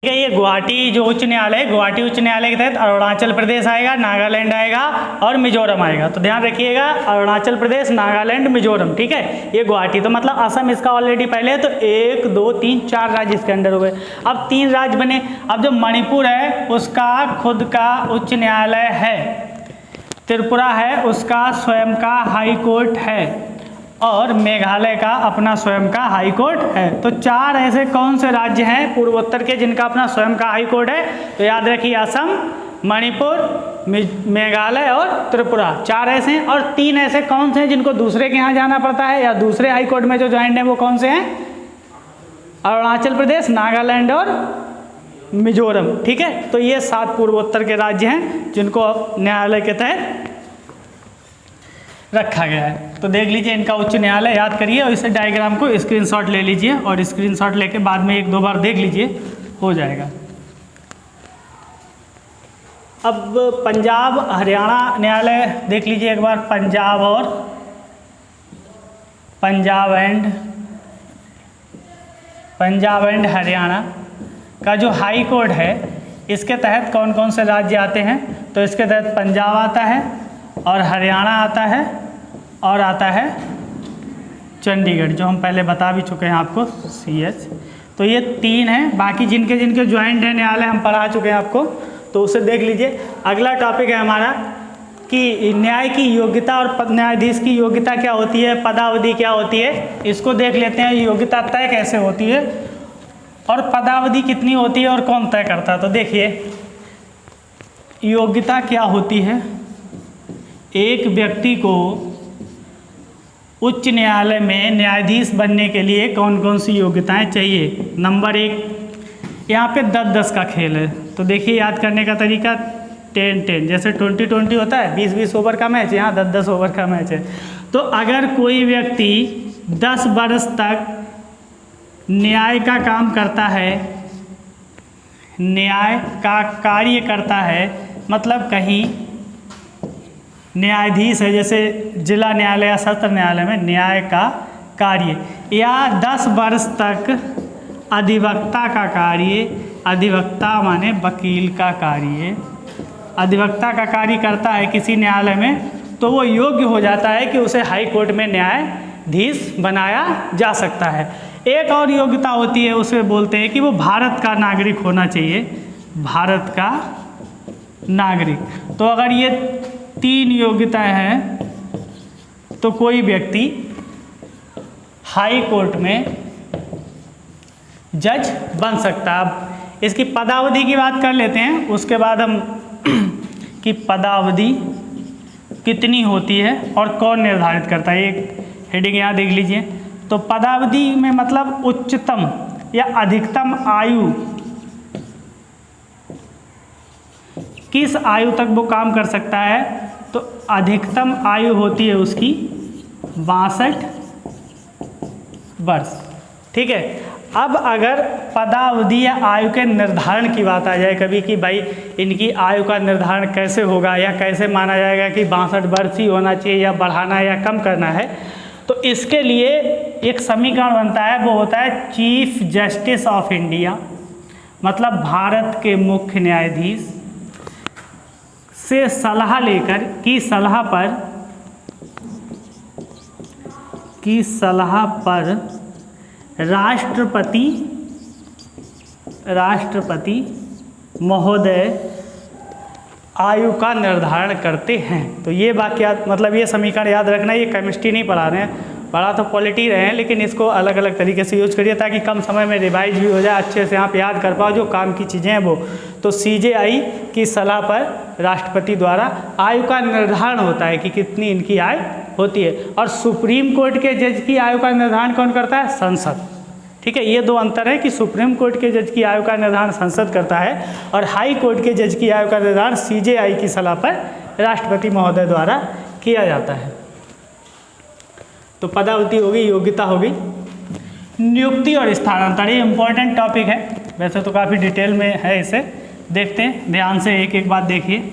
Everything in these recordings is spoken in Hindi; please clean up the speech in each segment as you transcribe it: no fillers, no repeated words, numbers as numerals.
ठीक है। ये गुवाहाटी जो उच्च न्यायालय है, गुवाहाटी उच्च न्यायालय के तहत अरुणाचल प्रदेश आएगा, नागालैंड आएगा और मिजोरम आएगा। तो ध्यान रखिएगा, अरुणाचल प्रदेश, नागालैंड, मिजोरम। ठीक है, ये गुवाहाटी, तो मतलब असम इसका ऑलरेडी पहले है, तो 1 2 3 4 राज्य इसके अंडर हो गए। अब 3 राज्य बने। अब जो मणिपुर है उसका खुद का उच्च न्यायालय है, त्रिपुरा है उसका स्वयं का हाई कोर्ट है, और मेघालय का अपना स्वयं का हाई कोर्ट है। तो 4 ऐसे कौन से राज्य हैं पूर्वोत्तर के जिनका अपना स्वयं का हाई कोर्ट है? तो याद रखिए, असम, मणिपुर, मेघालय और त्रिपुरा, 4 ऐसे हैं। और 3 ऐसे कौन से हैं जिनको दूसरे के यहाँ जाना पड़ता है या दूसरे हाई कोर्ट में जो ज्वाइंट है, वो कौन से हैं? अरुणाचल प्रदेश, नागालैंड और मिजोरम। ठीक है, तो ये 7 पूर्वोत्तर के राज्य हैं जिनको न्यायालय के तहत रखा गया है। तो देख लीजिए इनका उच्च न्यायालय, याद करिए और इस डायग्राम को स्क्रीनशॉट ले लीजिए और स्क्रीनशॉट लेके बाद में 1-2 बार देख लीजिए, हो जाएगा। अब पंजाब हरियाणा न्यायालय देख लीजिए एक बार। पंजाब एंड हरियाणा का जो हाई कोर्ट है, इसके तहत कौन कौन से राज्य आते हैं? तो इसके तहत पंजाब आता है और हरियाणा आता है और आता है चंडीगढ़, जो हम पहले बता भी चुके हैं आपको, CH। तो ये 3 हैं, बाकी जिनके जिनके ज्वाइंट है न्यायालय हम पढ़ा चुके हैं आपको, तो उसे देख लीजिए। अगला टॉपिक है हमारा कि न्याय की योग्यता और न्यायाधीश की योग्यता क्या होती है, पदावधि क्या होती है, इसको देख लेते हैं। योग्यता तय कैसे होती है और पदावधि कितनी होती है और कौन तय करता है? तो देखिए, योग्यता क्या होती है? एक व्यक्ति को उच्च न्यायालय में न्यायाधीश बनने के लिए कौन कौन सी योग्यताएं चाहिए? नंबर 1, यहाँ पे 10-10 का खेल है, तो देखिए याद करने का तरीका 10-10, जैसे 20-20 होता है, 20-20 ओवर का मैच, यहाँ 10-10 ओवर का मैच है। तो अगर कोई व्यक्ति 10 वर्ष तक न्याय का काम करता है, न्याय का कार्य करता है, मतलब कहीं न्यायाधीश है, जैसे जिला न्यायालय या सत्र न्यायालय में न्याय का कार्य, या 10 वर्ष तक अधिवक्ता का कार्य, अधिवक्ता माने वकील का कार्य, अधिवक्ता का कार्य करता है किसी न्यायालय में, तो वो योग्य हो जाता है कि उसे हाई कोर्ट में न्यायाधीश बनाया जा सकता है। एक और योग्यता होती है, उसे बोलते हैं कि वो भारत का नागरिक होना चाहिए, भारत का नागरिक। तो अगर ये 3 योग्यताएं हैं तो कोई व्यक्ति हाई कोर्ट में जज बन सकता है। अब इसकी पदावधि की बात कर लेते हैं, उसके बाद हम कि पदावधि कितनी होती है और कौन निर्धारित करता है। एक हेडिंग यहाँ देख लीजिए। तो पदावधि में मतलब उच्चतम या अधिकतम आयु, किस आयु तक वो काम कर सकता है? तो अधिकतम आयु होती है उसकी 62 वर्ष। ठीक है। अब अगर पदावधि या आयु के निर्धारण की बात आ जाए कभी कि भाई इनकी आयु का निर्धारण कैसे होगा या कैसे माना जाएगा कि 62 वर्ष ही होना चाहिए या बढ़ाना है या कम करना है, तो इसके लिए एक समीकरण बनता है, वो होता है चीफ जस्टिस ऑफ इंडिया, मतलब भारत के मुख्य न्यायाधीश से सलाह लेकर की सलाह पर राष्ट्रपति महोदय आयु का निर्धारण करते हैं। तो ये वाक्य मतलब ये समीकरण याद रखना, ये केमिस्ट्री नहीं पढ़ा रहे हैं, पढ़ा तो पॉलिटी रहे हैं, लेकिन इसको अलग अलग तरीके से यूज करिए ताकि कम समय में रिवाइज भी हो जाए, अच्छे से आप याद कर पाओ जो काम की चीज़ें हैं वो। तो CJI की सलाह पर राष्ट्रपति द्वारा आयु का निर्धारण होता है कि कितनी इनकी आयु होती है। और सुप्रीम कोर्ट के जज की आयु का निर्धारण कौन करता है? संसद। ठीक है, ये 2 अंतर है कि सुप्रीम कोर्ट के जज की आयु का निर्धारण संसद करता है और हाई कोर्ट के जज की आयु का निर्धारण CJI की सलाह पर राष्ट्रपति महोदय द्वारा किया जाता है। तो पदावधि होगी, योग्यता होगी। नियुक्ति और स्थानांतरण, ये इम्पोर्टेंट टॉपिक है, वैसे तो काफ़ी डिटेल में है, इसे देखते हैं ध्यान से, एक एक बात देखिए।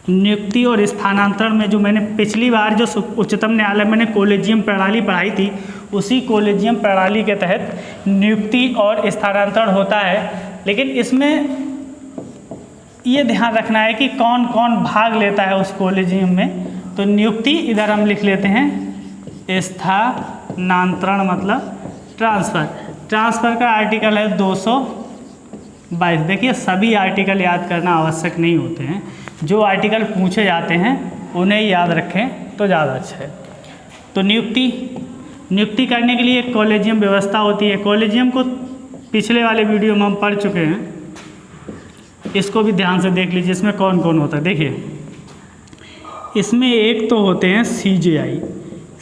नियुक्ति और स्थानांतरण में जो मैंने पिछली बार जो उच्चतम न्यायालय मैंने कॉलेजियम प्रणाली पढ़ाई थी, उसी कॉलेजियम प्रणाली के तहत नियुक्ति और स्थानांतरण होता है। लेकिन इसमें ये ध्यान रखना है कि कौन कौन भाग लेता है उस कॉलेजियम में। तो नियुक्ति इधर हम लिख लेते हैं, स्थानांतरण मतलब ट्रांसफ़र। ट्रांसफ़र का आर्टिकल है 222। देखिए सभी आर्टिकल याद करना आवश्यक नहीं होते हैं, जो आर्टिकल पूछे जाते हैं उन्हें याद रखें तो ज़्यादा अच्छा है। तो नियुक्ति करने के लिए एक कॉलेजियम व्यवस्था होती है। कॉलेजियम को पिछले वाले वीडियो में हम पढ़ चुके हैं, इसको भी ध्यान से देख लीजिए इसमें कौन कौन होता है। देखिए इसमें एक तो होते हैं CJI।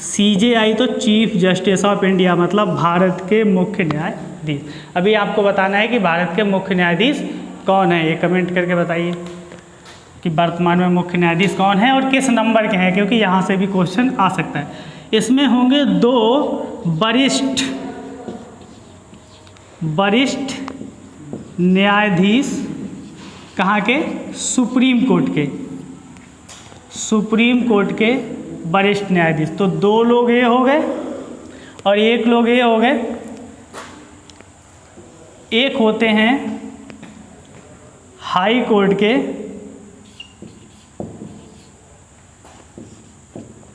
CJI तो चीफ जस्टिस ऑफ इंडिया, मतलब भारत के मुख्य न्यायाधीश। अभी आपको बताना है कि भारत के मुख्य न्यायाधीश कौन है, ये कमेंट करके बताइए कि वर्तमान में मुख्य न्यायाधीश कौन है और किस नंबर के हैं, क्योंकि यहाँ से भी क्वेश्चन आ सकता है। इसमें होंगे 2 वरिष्ठ न्यायाधीश, कहाँ के? सुप्रीम कोर्ट के वरिष्ठ न्यायाधीश। तो 2 लोग ये हो गए और 1 लोग ये हो गए। एक होते हैं हाई कोर्ट के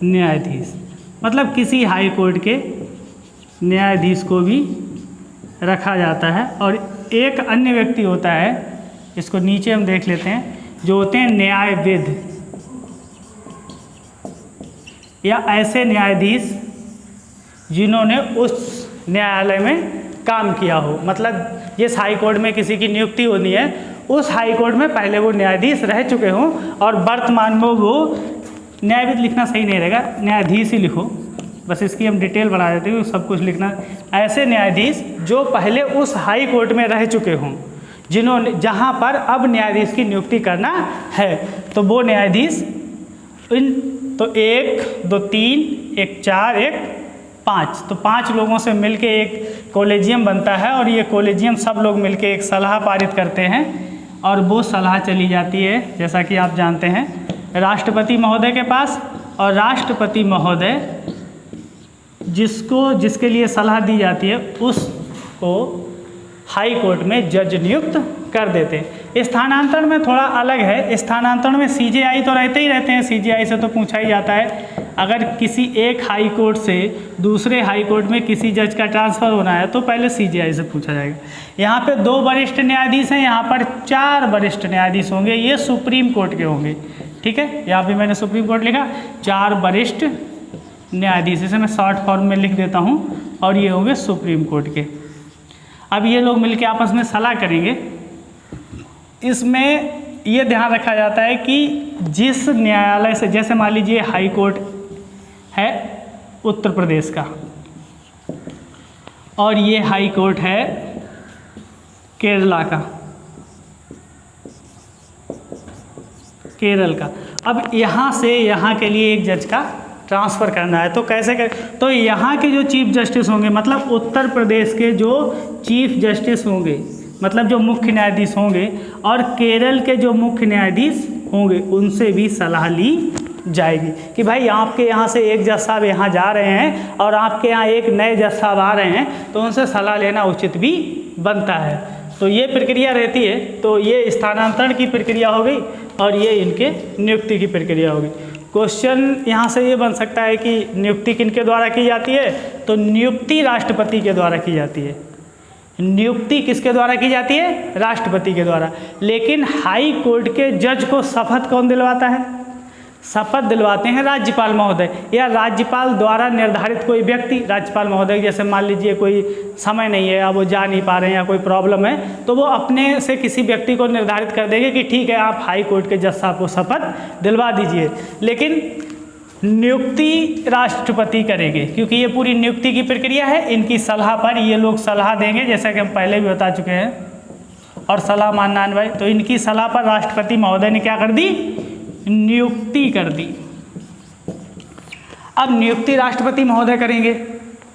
न्यायाधीश, मतलब किसी हाई कोर्ट के न्यायाधीश को भी रखा जाता है। और एक अन्य व्यक्ति होता है, इसको नीचे हम देख लेते हैं, जो होते हैं न्यायविद या ऐसे न्यायाधीश जिन्होंने उस न्यायालय में काम किया हो। मतलब जिस हाई कोर्ट में किसी की नियुक्ति होनी है, उस हाई कोर्ट में पहले वो न्यायाधीश रह चुके हों और वर्तमान में वो, न्यायविद लिखना सही नहीं रहेगा, न्यायाधीश ही लिखो, बस इसकी हम डिटेल बढ़ा देते हैं, सब कुछ लिखना। ऐसे न्यायाधीश जो पहले उस हाई कोर्ट में रह चुके हों, जिन्होंने, जहाँ पर अब न्यायाधीश की नियुक्ति करना है, तो वो न्यायाधीश तो 1 2 3 1 4 1 5, तो 5 लोगों से मिलके एक कॉलेजियम बनता है। और ये कॉलेजियम सब लोग मिलके एक सलाह पारित करते हैं और वो सलाह चली जाती है, जैसा कि आप जानते हैं, राष्ट्रपति महोदय के पास। और राष्ट्रपति महोदय जिसके लिए सलाह दी जाती है, उसको हाई कोर्ट में जज नियुक्त कर देते हैं। स्थानांतरण में थोड़ा अलग है। स्थानांतरण में CJI तो रहते ही रहते हैं, CJI से तो पूछा ही जाता है। अगर किसी एक हाई कोर्ट से दूसरे हाई कोर्ट में किसी जज का ट्रांसफ़र होना है तो पहले CJI से पूछा जाएगा। यहाँ पे 2 वरिष्ठ न्यायाधीश हैं, यहाँ पर 4 वरिष्ठ न्यायाधीश होंगे, ये सुप्रीम कोर्ट के होंगे। ठीक है, यहाँ पे मैंने सुप्रीम कोर्ट लिखा, 4 वरिष्ठ न्यायाधीश, इसे मैं शॉर्ट फॉर्म में लिख देता हूँ, और ये होंगे सुप्रीम कोर्ट के। अब ये लोग मिलके आपस में सलाह करेंगे। इसमें ये ध्यान रखा जाता है कि जिस न्यायालय से, जैसे मान लीजिए हाई कोर्ट है उत्तर प्रदेश का और ये हाई कोर्ट है केरला का, केरल का। अब यहाँ से यहाँ के लिए एक जज का ट्रांसफ़र करना है, तो कैसे कर, तो यहाँ के जो चीफ जस्टिस होंगे, मतलब उत्तर प्रदेश के जो चीफ जस्टिस होंगे, मतलब जो मुख्य न्यायाधीश होंगे, और केरल के जो मुख्य न्यायाधीश होंगे, उनसे भी सलाह ली जाएगी कि भाई आपके यहाँ से एक जज साहब यहाँ जा रहे हैं और आपके यहाँ एक नए जज साहब आ रहे हैं, तो उनसे सलाह लेना उचित भी बनता है। तो ये प्रक्रिया रहती है। तो ये स्थानांतरण की प्रक्रिया हो गई और ये इनके नियुक्ति की प्रक्रिया हो गई। क्वेश्चन यहाँ से ये बन सकता है कि नियुक्ति किनके द्वारा की जाती है, तो नियुक्ति राष्ट्रपति के द्वारा की जाती है। नियुक्ति किसके द्वारा की जाती है? राष्ट्रपति के द्वारा। लेकिन हाई कोर्ट के जज को शपथ कौन दिलवाता है? शपथ दिलवाते हैं राज्यपाल महोदय, या राज्यपाल द्वारा निर्धारित कोई व्यक्ति। राज्यपाल महोदय जैसे मान लीजिए कोई समय नहीं है या वो जा नहीं पा रहे हैं या कोई प्रॉब्लम है, तो वो अपने से किसी व्यक्ति को निर्धारित कर देंगे कि ठीक है आप हाई कोर्ट के जज साहब को शपथ दिलवा दीजिए। लेकिन नियुक्ति राष्ट्रपति करेंगे, क्योंकि ये पूरी नियुक्ति की प्रक्रिया है। इनकी सलाह पर ये लोग सलाह देंगे, जैसा कि हम पहले भी बता चुके हैं, और सलाह मानना अनिवार्य। तो इनकी सलाह पर राष्ट्रपति महोदय ने क्या कर दी? नियुक्ति कर दी। अब नियुक्ति राष्ट्रपति महोदय करेंगे,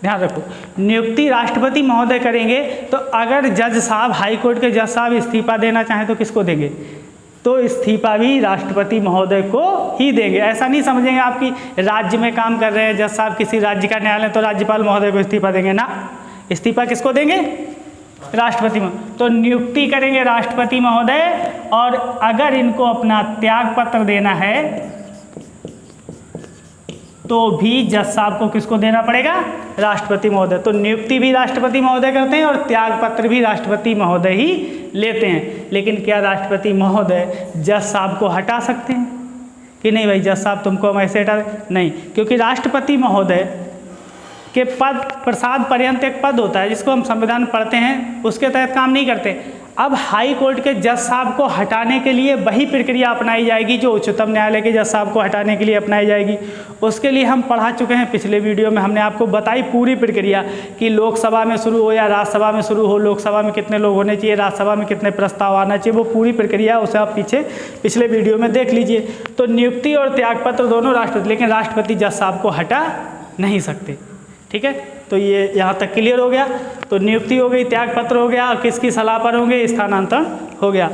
ध्यान रखो, नियुक्ति राष्ट्रपति महोदय करेंगे। तो अगर जज साहब, हाई कोर्ट के जज साहब इस्तीफा देना चाहें तो किसको देंगे? तो इस्तीफा भी राष्ट्रपति महोदय को ही देंगे। ऐसा नहीं समझेंगे आप कि राज्य में काम कर रहे हैं जज साहब किसी राज्य का न्यायालय तो राज्यपाल महोदय को इस्तीफा देंगे ना, इस्तीफा किसको देंगे? राष्ट्रपति महोदय। तो नियुक्ति करेंगे राष्ट्रपति महोदय, और अगर इनको अपना त्याग पत्र देना है तो भी जज साहब को किसको देना पड़ेगा? राष्ट्रपति महोदय। तो नियुक्ति भी राष्ट्रपति महोदय करते हैं और त्याग पत्र भी राष्ट्रपति महोदय ही लेते हैं। लेकिन क्या राष्ट्रपति महोदय जज साहब को हटा सकते हैं कि नहीं भाई जज साहब तुमको हम ऐसे हटा दें? नहीं, क्योंकि राष्ट्रपति महोदय के पद प्रसाद पर्यंत एक पद होता है जिसको हम संविधान पढ़ते हैं, उसके तहत काम नहीं करते। अब हाई कोर्ट के जज साहब को हटाने के लिए वही प्रक्रिया अपनाई जाएगी जो उच्चतम न्यायालय के जज साहब को हटाने के लिए अपनाई जाएगी। उसके लिए हम पढ़ा चुके हैं, पिछले वीडियो में हमने आपको बताई पूरी प्रक्रिया कि लोकसभा में शुरू हो या राज्यसभा में शुरू हो, लोकसभा में कितने लोग होने चाहिए, राज्यसभा में कितने प्रस्ताव आना चाहिए, वो पूरी प्रक्रिया उसे आप पिछले वीडियो में देख लीजिए। तो नियुक्ति और त्यागपत्र दोनों राष्ट्रपति, लेकिन राष्ट्रपति जज साहब को हटा नहीं सकते। ठीक है, तो ये यहाँ तक क्लियर हो गया। तो नियुक्ति हो गई, त्यागपत्र हो गया, किसकी सलाह पर होंगे, स्थानांतरण हो गया।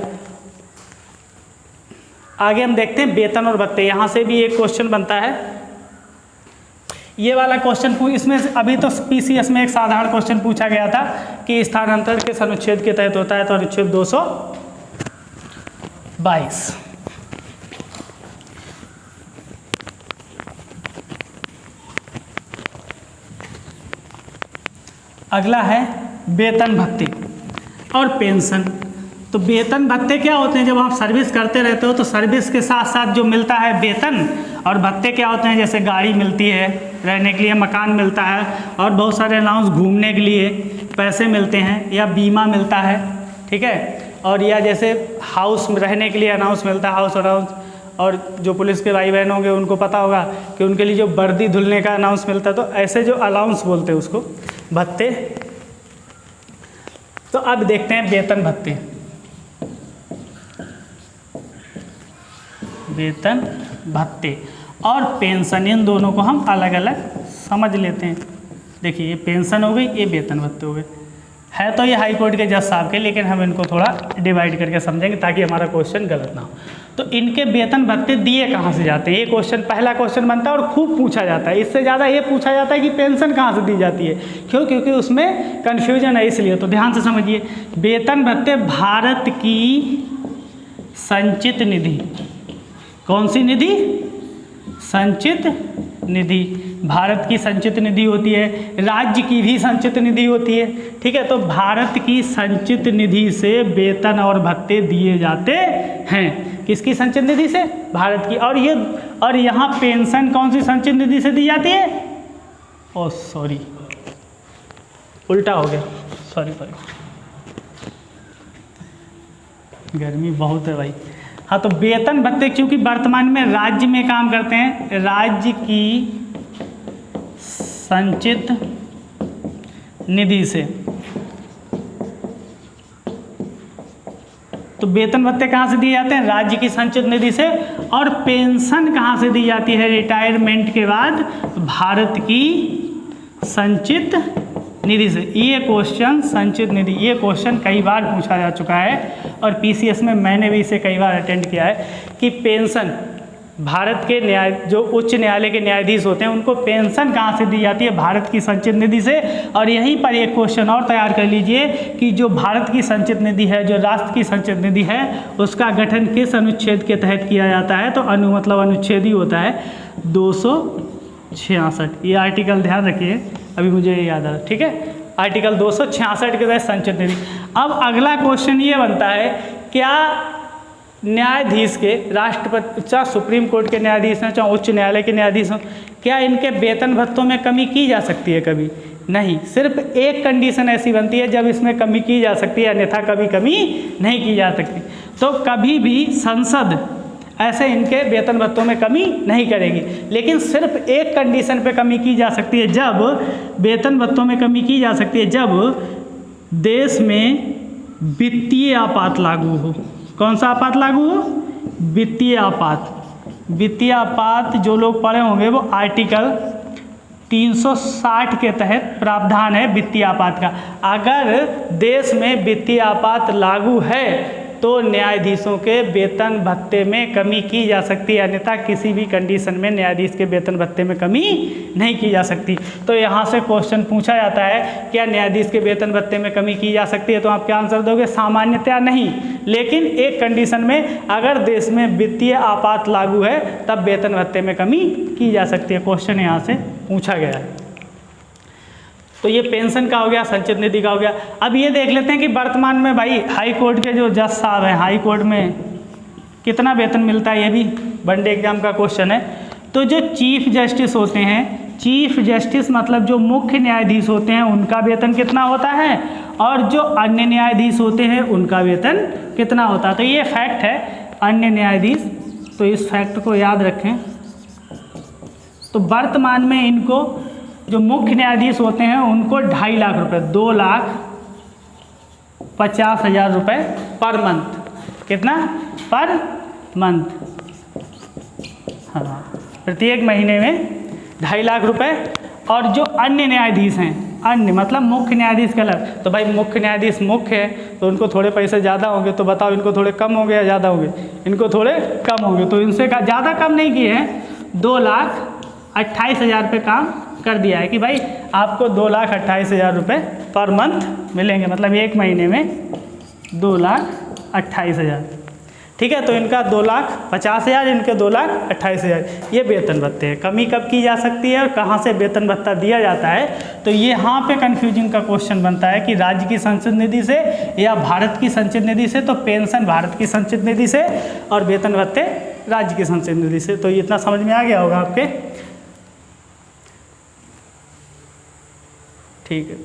आगे हम देखते हैं वेतन और भत्ते। यहाँ से भी एक क्वेश्चन बनता है, ये वाला क्वेश्चन इसमें अभी तो पीसीएस में एक साधारण क्वेश्चन पूछा गया था कि स्थानांतरण किस अनुच्छेद के तहत होता है, तो अनुच्छेद 222। अगला है वेतन भत्ते और पेंशन। तो वेतन भत्ते क्या होते हैं? जब आप सर्विस करते रहते हो तो सर्विस के साथ साथ जो मिलता है वेतन, और भत्ते क्या होते हैं? जैसे गाड़ी मिलती है रहने के लिए, मकान मिलता है, और बहुत सारे अलाउंस घूमने के लिए पैसे मिलते हैं, या बीमा मिलता है। ठीक है, और या जैसे हाउस में रहने के लिए अनाउंस मिलता है, हाउस अलाउंस। और जो पुलिस के भाई बहन होंगे उनको पता होगा कि उनके लिए जो वर्दी धुलने का अनाउंस मिलता है। तो ऐसे जो अलाउंस बोलते हैं उसको भत्ते। तो अब देखते हैं वेतन भत्ते। वेतन भत्ते और पेंशन, इन दोनों को हम अलग अलग समझ लेते हैं। देखिए ये पेंशन हो गई, ये वेतन भत्ते हो गए। है तो ये हाई कोर्ट के जज साहब के, लेकिन हम इनको थोड़ा डिवाइड करके समझेंगे ताकि हमारा क्वेश्चन गलत ना हो। तो इनके वेतन भत्ते दिए कहाँ से जाते हैं? ये क्वेश्चन पहला क्वेश्चन बनता है और खूब पूछा जाता है। इससे ज़्यादा ये पूछा जाता है कि पेंशन कहाँ से दी जाती है। क्यों? क्योंकि उसमें कन्फ्यूजन है, इसलिए। तो ध्यान से समझिए, वेतन भत्ते भारत की संचित निधि। कौन सी निधि? संचित निधि। भारत की संचित निधि होती है, राज्य की भी संचित निधि होती है। ठीक है, तो भारत की संचित निधि से वेतन और भत्ते दिए जाते हैं। किसकी संचित निधि से? भारत की। और यहाँ पेंशन कौन सी संचित निधि से दी जाती है? ओह सॉरी, उल्टा हो गया, सॉरी। गर्मी बहुत है भाई। हाँ, तो वेतन भत्ते क्योंकि वर्तमान में राज्य में काम करते हैं, राज्य की संचित निधि से। तो वेतन भत्ते कहाँ से दिए जाते हैं? राज्य की संचित निधि से। और पेंशन कहाँ से दी जाती है रिटायरमेंट के बाद? भारत की संचित निधि से। ये क्वेश्चन संचित निधि, ये क्वेश्चन कई बार पूछा जा चुका है और पीसीएस में मैंने भी इसे कई बार अटेंड किया है कि पेंशन, भारत के जो उच्च न्यायालय के न्यायाधीश होते हैं उनको पेंशन कहाँ से दी जाती है? भारत की संचित निधि से। और यहीं पर एक क्वेश्चन और तैयार कर लीजिए कि जो भारत की संचित निधि है, जो राष्ट्र की संचित निधि है, उसका गठन किस अनुच्छेद के तहत किया जाता है? तो मतलब अनुच्छेद ही होता है 266। ये आर्टिकल ध्यान रखिए, अभी मुझे याद आ रहा। ठीक है, आर्टिकल 266 के तहत संचित निधि। अब अगला क्वेश्चन ये बनता है, क्या न्यायाधीश के, राष्ट्रपति, चाहे सुप्रीम कोर्ट के न्यायाधीश हैं, चाहे उच्च न्यायालय के न्यायाधीश हों, क्या इनके वेतन भत्तों में कमी की जा सकती है? कभी नहीं। सिर्फ एक कंडीशन ऐसी बनती है जब इसमें कमी की जा सकती है, अन्यथा कभी कमी नहीं की जा सकती। तो कभी भी संसद ऐसे इनके वेतन भत्तों में कमी नहीं करेगी, लेकिन सिर्फ एक कंडीशन पे कमी की जा सकती है, जब वेतन भत्तों में कमी की जा सकती है जब देश में वित्तीय आपात लागू हो। कौन सा आपात लागू हो? वित्तीय आपात। वित्तीय आपात जो लोग पढ़े होंगे वो आर्टिकल 360 के तहत प्रावधान है वित्तीय आपात का। अगर देश में वित्तीय आपात लागू है तो न्यायाधीशों के वेतन भत्ते में कमी की जा सकती है, अन्यथा किसी भी कंडीशन में न्यायाधीश के वेतन भत्ते में कमी नहीं की जा सकती। तो यहाँ से क्वेश्चन पूछा जाता है क्या न्यायाधीश के वेतन भत्ते में कमी की जा सकती है, तो आप क्या आंसर दोगे? सामान्यतया नहीं, लेकिन एक कंडीशन में, अगर देश में वित्तीय आपात लागू है तब वेतन भत्ते में कमी की जा सकती है। क्वेश्चन यहाँ से पूछा गया है। तो ये पेंशन का हो गया, संचित निधि का हो गया। अब ये देख लेते हैं कि वर्तमान में भाई हाई कोर्ट के जो जज साहब हैं, हाई कोर्ट में कितना वेतन मिलता है, ये भी वनडे एग्जाम का क्वेश्चन है। तो जो चीफ जस्टिस होते हैं, चीफ जस्टिस मतलब जो मुख्य न्यायाधीश होते हैं, उनका वेतन कितना होता है, और जो अन्य न्यायाधीश होते हैं उनका वेतन कितना होता है। तो ये फैक्ट है, अन्य न्यायाधीश, तो इस फैक्ट को याद रखें। तो वर्तमान में इनको, जो मुख्य न्यायाधीश होते हैं उनको 2.5 लाख रुपए, 2,50,000 रुपये पर मंथ। कितना? पर मंथ, हाँ, प्रत्येक महीने में 2.5 लाख रुपए। और जो अन्य न्यायाधीश हैं, अन्य मतलब मुख्य न्यायाधीश का अलग, तो भाई मुख्य न्यायाधीश मुख्य है तो उनको थोड़े पैसे ज़्यादा होंगे, तो बताओ इनको थोड़े कम होंगे या ज़्यादा होंगे? इनको थोड़े कम होंगे, तो इनसे का ज़्यादा कम नहीं किए हैं, 2,28,000 रुपये काम कर दिया है कि भाई आपको 2,28,000 रुपये पर मंथ मिलेंगे, मतलब एक महीने में 2,28,000। ठीक है, तो इनका 2,50,000, इनके 2,28,000, ये वेतन भत्ते हैं। कमी कब की जा सकती है और कहाँ से वेतन भत्ता दिया जाता है, तो ये यहाँ पे कन्फ्यूजिंग का क्वेश्चन बनता है कि राज्य की संचित निधि से या भारत की संचित निधि से। तो पेंशन भारत की संचित निधि से और वेतन भत्ते राज्य की संचित निधि से। तो इतना समझ में आ गया होगा आपके? ठीक है।